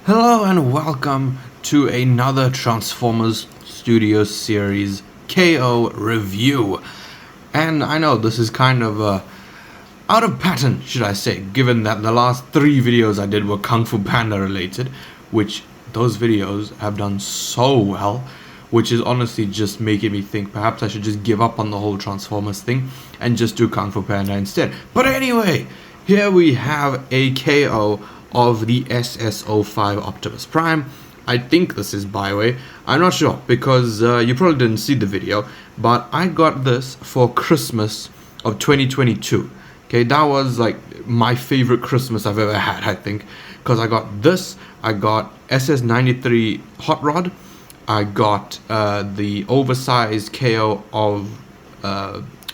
Hello and welcome to another Transformers Studios series KO review. And I know this is kind of out of pattern, should I say, given that the last 3 videos I did were Kung Fu Panda related, which those videos have done so well, which is honestly just making me think perhaps I should just give up on the whole Transformers thing and just do Kung Fu Panda instead. But anyway, here we have a KO of the SS05 Optimus Prime. I think this is Byway. I'm not sure because you probably didn't see the video, but I got this for Christmas of 2022. Okay, that was like my favorite Christmas I've ever had, I think, because I got this, I got SS93 Hot Rod, I got the oversized KO of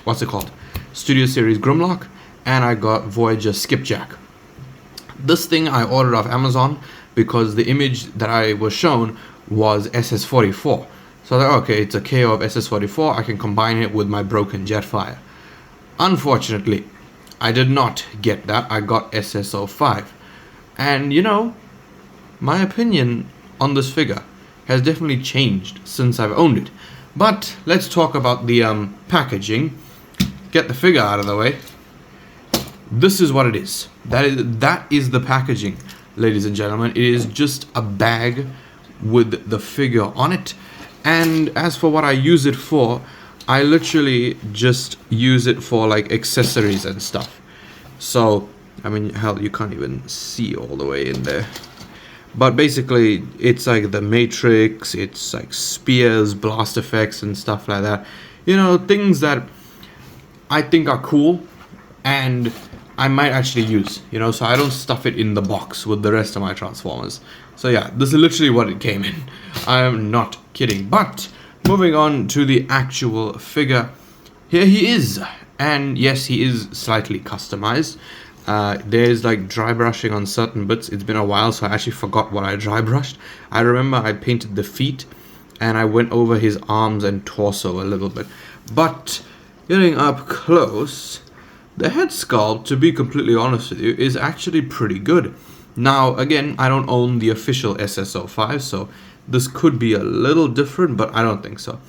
what's it called? Studio Series Grimlock, and I got Voyager Skipjack. This thing I ordered off Amazon because the image that I was shown was SS44. So I thought, okay, it's a KO of SS44, I can combine it with my broken Jetfire. Unfortunately, I did not get that, I got SS05. And you know, my opinion on this figure has definitely changed since I've owned it. But let's talk about the packaging. Get the figure out of the way. This is what it is. That is the packaging, ladies and gentlemen. It is just a bag with the figure on it. And as for what I use it for, I literally just use it for like accessories and stuff. So, I mean, hell, you can't even see all the way in there. But basically, it's like the Matrix, it's like spears, blast effects and stuff like that. You know, things that I think are cool and I might actually use, you know, so I don't stuff it in the box with the rest of my Transformers. So yeah, this is literally what it came in. I am not kidding. But moving on to the actual figure, here he is. And yes, he is slightly customized. There's like dry brushing on certain bits. It's been a while, so I actually forgot what I dry brushed. I remember I painted the feet and I went over his arms and torso a little bit. But getting up close, the head sculpt, to be completely honest with you, is actually pretty good. Now, again, I don't own the official SS05, so this could be a little different, but I don't think so.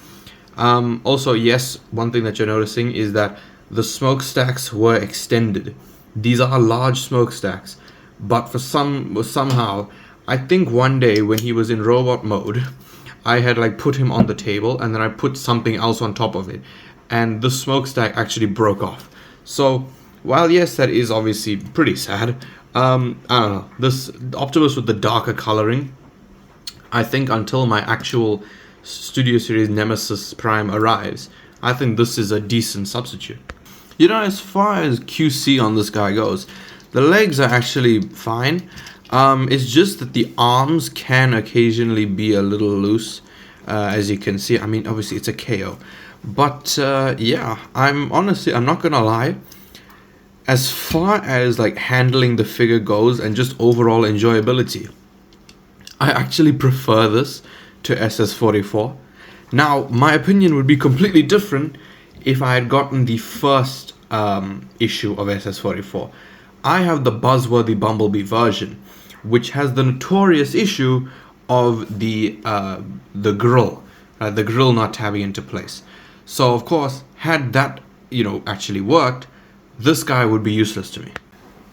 Also, yes, one thing that you're noticing is that the smokestacks were extended. These are large smokestacks, but for somehow, I think one day when he was in robot mode, I had like put him on the table and then I put something else on top of it, and the smokestack actually broke off. So, while yes, that is obviously pretty sad, I don't know, this Optimus with the darker coloring, I think until my actual Studio Series Nemesis Prime arrives, I think this is a decent substitute. You know, as far as QC on this guy goes, the legs are actually fine. It's just that the arms can occasionally be a little loose, as you can see. I mean, obviously it's a KO. But yeah, I'm not gonna lie, as far as like handling the figure goes and just overall enjoyability, I actually prefer this to SS44. Now, my opinion would be completely different if I had gotten the first issue of SS44. I have the buzzworthy Bumblebee version, which has the notorious issue of the grill, the grill not tabbing into place. So, of course, had that, you know, actually worked, this guy would be useless to me.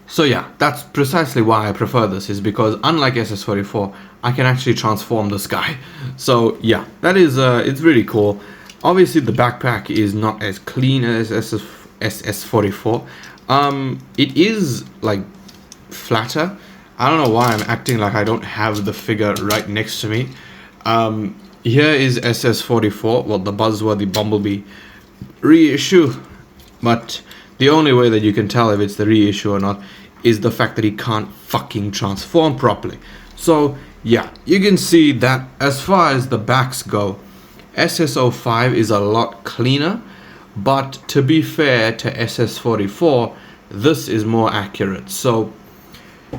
So yeah, that's precisely why I prefer this, is because unlike SS44, I can actually transform this guy. So yeah, that is, it's really cool. Obviously, the backpack is not as clean as SS44. It is, like, flatter. I don't know why I'm acting like I don't have the figure right next to me. Here is SS44, well, the buzzworthy Bumblebee reissue. But the only way that you can tell if it's the reissue or not is the fact that he can't fucking transform properly. So, yeah, you can see that as far as the backs go, SS05 is a lot cleaner. But to be fair to SS44, this is more accurate. So,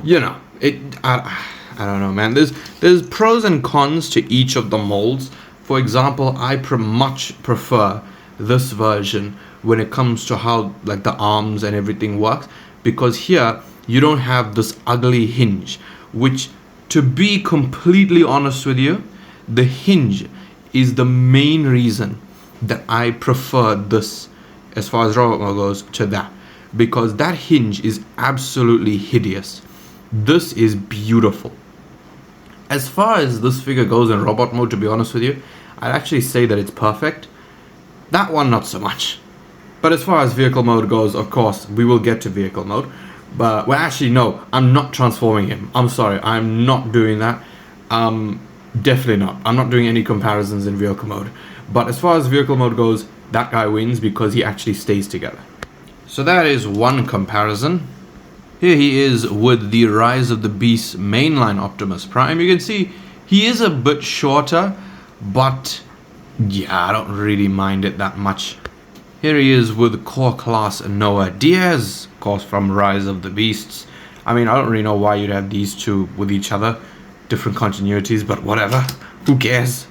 you know, I don't know, man. There's pros and cons to each of the molds. For example, I much prefer this version when it comes to how like the arms and everything works, because here you don't have this ugly hinge, which To be completely honest with you, the hinge is the main reason that I prefer this, as far as robot mode goes, to that. Because that hinge is absolutely hideous. This is beautiful. As far as this figure goes in robot mode, to be honest with you, I'd actually say that it's perfect. That one, not so much. But as far as vehicle mode goes, of course, we will get to vehicle mode. But, well, actually, no, I'm not transforming him. I'm sorry, I'm not doing that. Definitely not. I'm not doing any comparisons in vehicle mode. But as far as vehicle mode goes, that guy wins because he actually stays together. So that is one comparison. Here he is with the Rise of the Beast mainline Optimus Prime. You can see he is a bit shorter, but yeah, I don't really mind it that much. Here he is with Core Class Noah Diaz, of course from Rise of the Beasts. I mean, I don't really know why you'd have these two with each other. Different continuities, but whatever. Who cares?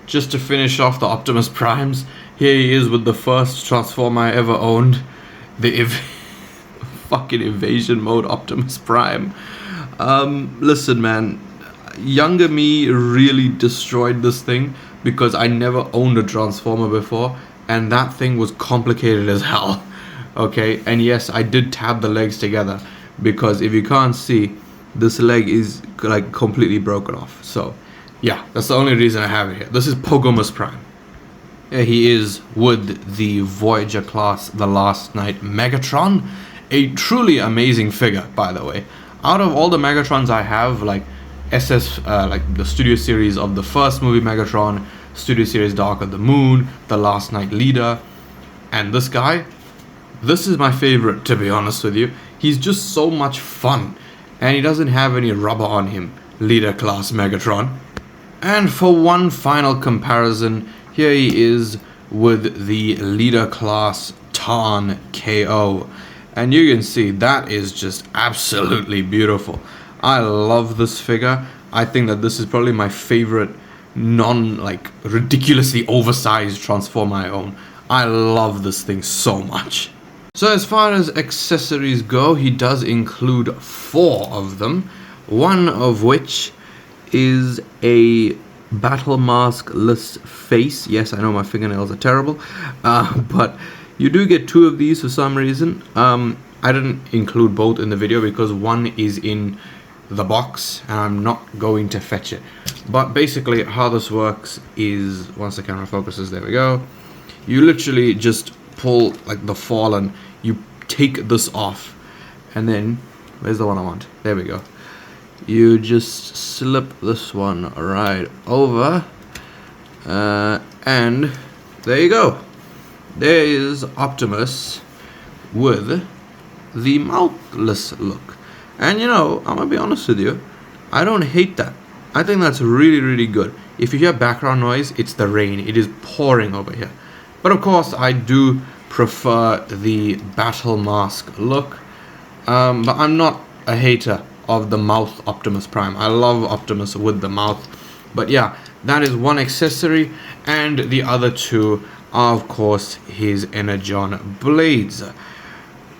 Just to finish off the Optimus Primes, here he is with the first Transformer I ever owned. The fucking Invasion Mode Optimus Prime. Listen, man. Younger me really destroyed this thing because I never owned a Transformer before. And that thing was complicated as hell. Okay, and yes, I did tab the legs together. Because if you can't see, this leg is like completely broken off. So, yeah, that's the only reason I have it here. This is Pogomus Prime. Here he is with the Voyager class The Last Knight Megatron. A truly amazing figure, by the way. Out of all the Megatrons I have, like like the Studio Series of the first movie Megatron, Studio Series Dark of the Moon, The Last Knight Leader, and this guy, this is my favorite, to be honest with you. He's just so much fun, and he doesn't have any rubber on him, Leader class Megatron. And for one final comparison, here he is with the Leader class Tarn KO. And you can see that is just absolutely beautiful. I love this figure. I think that this is probably my favorite ridiculously oversized Transformer I own. I love this thing so much. So as far as accessories go, he does include 4 of them. One of which is a battle mask-less face. Yes, I know my fingernails are terrible. But you do get 2 of these for some reason. I didn't include both in the video because one is in the box and I'm not going to fetch it. But basically how this works is, once the camera focuses, there we go. You literally just pull like the fallen, you take this off, and then, where's the one I want? There we go. You just slip this one right over, and there you go. There is Optimus with the mouthless look. And you know, I'm gonna be honest with you, I don't hate that. I think that's really, really good. If you hear background noise, it's the rain. It is pouring over here. But of course, I do prefer the battle mask look. But I'm not a hater of the mouth Optimus Prime. I love Optimus with the mouth. But yeah, that is one accessory. And the other 2 are, of course, his Energon blades.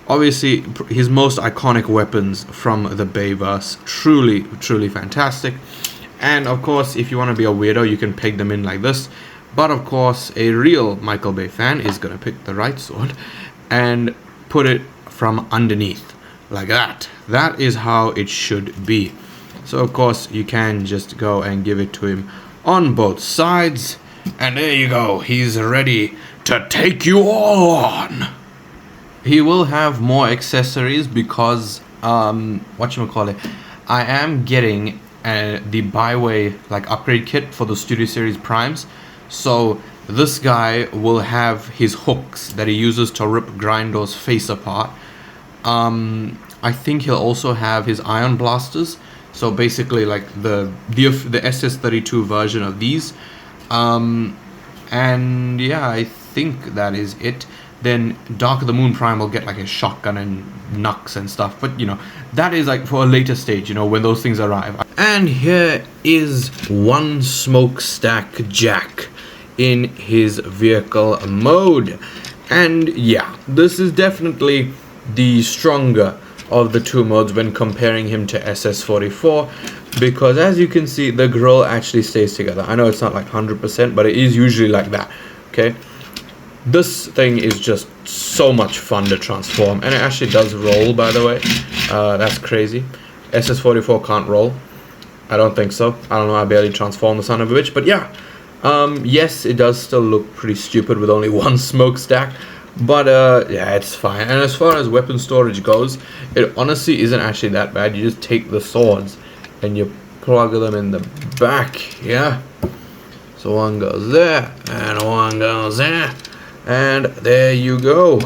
Obviously, his most iconic weapons from the Bayverse. Truly, truly fantastic. And of course, if you want to be a weirdo, you can peg them in like this. But of course, a real Michael Bay fan is going to pick the right sword and put it from underneath, like that. That is how it should be. So of course, you can just go and give it to him on both sides. And there you go. He's ready to take you all on. He will have more accessories because, whatchamacallit, I am getting the Byway upgrade kit for the Studio Series Primes. So this guy will have his hooks that he uses to rip Grindor's face apart. I think he'll also have his ion blasters. So basically the SS32 version of these. And yeah, I think that is it. Then Dark of the Moon Prime will get a shotgun and knucks and stuff. But you know, that is for a later stage, you know, when those things arrive. And here is one smokestack Jack in his vehicle mode. And yeah, this is definitely the stronger of the 2 modes when comparing him to SS44. because as you can see, the grill actually stays together. I know it's not like 100%, but it is usually like that. Okay, this thing is just so much fun to transform, and it actually does roll, by the way. That's crazy. SS44 can't roll. I don't think so. I don't know, I barely transformed the son of a bitch, but yeah. Yes, it does still look pretty stupid with only one smokestack, but yeah, it's fine. And as far as weapon storage goes, it honestly isn't actually that bad. You just take the swords and you plug them in the back, yeah? So one goes there, and one goes there, and there you go.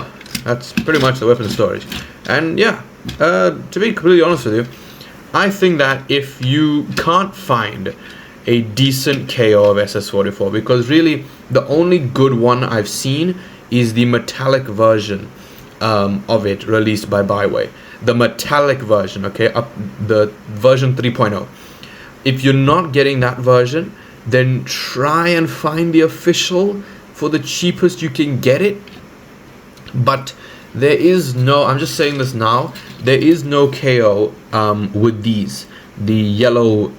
That's pretty much the weapon storage. And yeah, to be completely honest with you, I think that if you can't find a decent KO of SS44, because really the only good one I've seen is the metallic version of it released by Byway. The metallic version, okay, the version 3.0. If you're not getting that version, then try and find the official for the cheapest you can get it. But there is no, I'm just saying this now, there is no KO with these, the yellow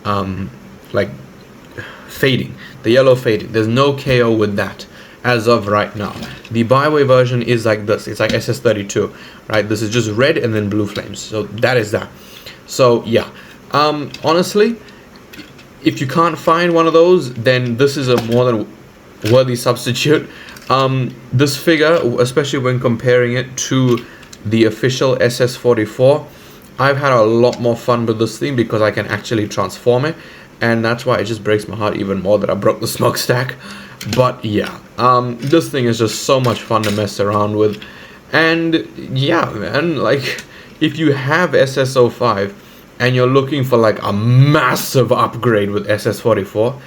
like fading, the yellow fading. There's no KO with that as of right now. The Byway version is like this. It's like SS32, right? This is just red and then blue flames. So that is that. So yeah, honestly, if you can't find one of those, then this is a more than worthy substitute. This figure, especially when comparing it to the official SS44, I've had a lot more fun with this thing because I can actually transform it, and that's why it just breaks my heart even more that I broke the smokestack. But yeah, this thing is just so much fun to mess around with. And yeah, man, like, if you have SS05 and you're looking for like a massive upgrade with SS44,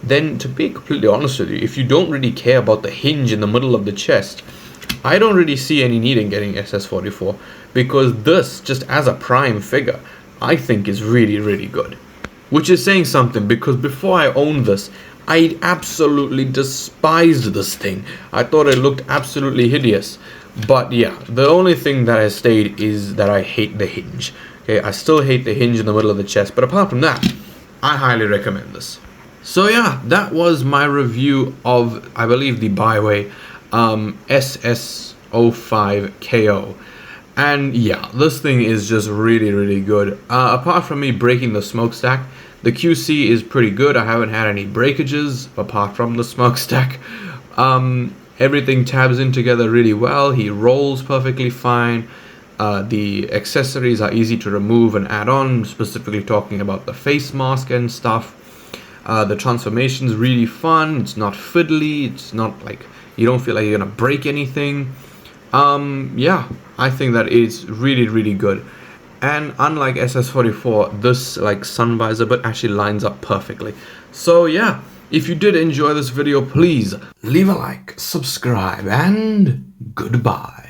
then to be completely honest with you, if you don't really care about the hinge in the middle of the chest, I don't really see any need in getting SS44, because this, just as a prime figure, I think is really, really good. Which is saying something, because before I owned this, I absolutely despised this thing. I thought it looked absolutely hideous. But yeah, the only thing that has stayed is that I hate the hinge. Okay, I still hate the hinge in the middle of the chest, but apart from that, I highly recommend this. So yeah, that was my review of, I believe, the Byway SS05 KO. And yeah, this thing is just really, really good. Apart from me breaking the smokestack, the QC is pretty good. I haven't had any breakages apart from the smokestack. Everything tabs in together really well. He rolls perfectly fine. The accessories are easy to remove and add on, specifically talking about the face mask and stuff. The transformation's really fun. It's not fiddly. It's not like you don't feel like you're gonna break anything. Yeah, I think that it's really, really good. And unlike SS44, this like sun visor but actually lines up perfectly. So yeah, if you did enjoy this video, please leave a like, subscribe, and goodbye.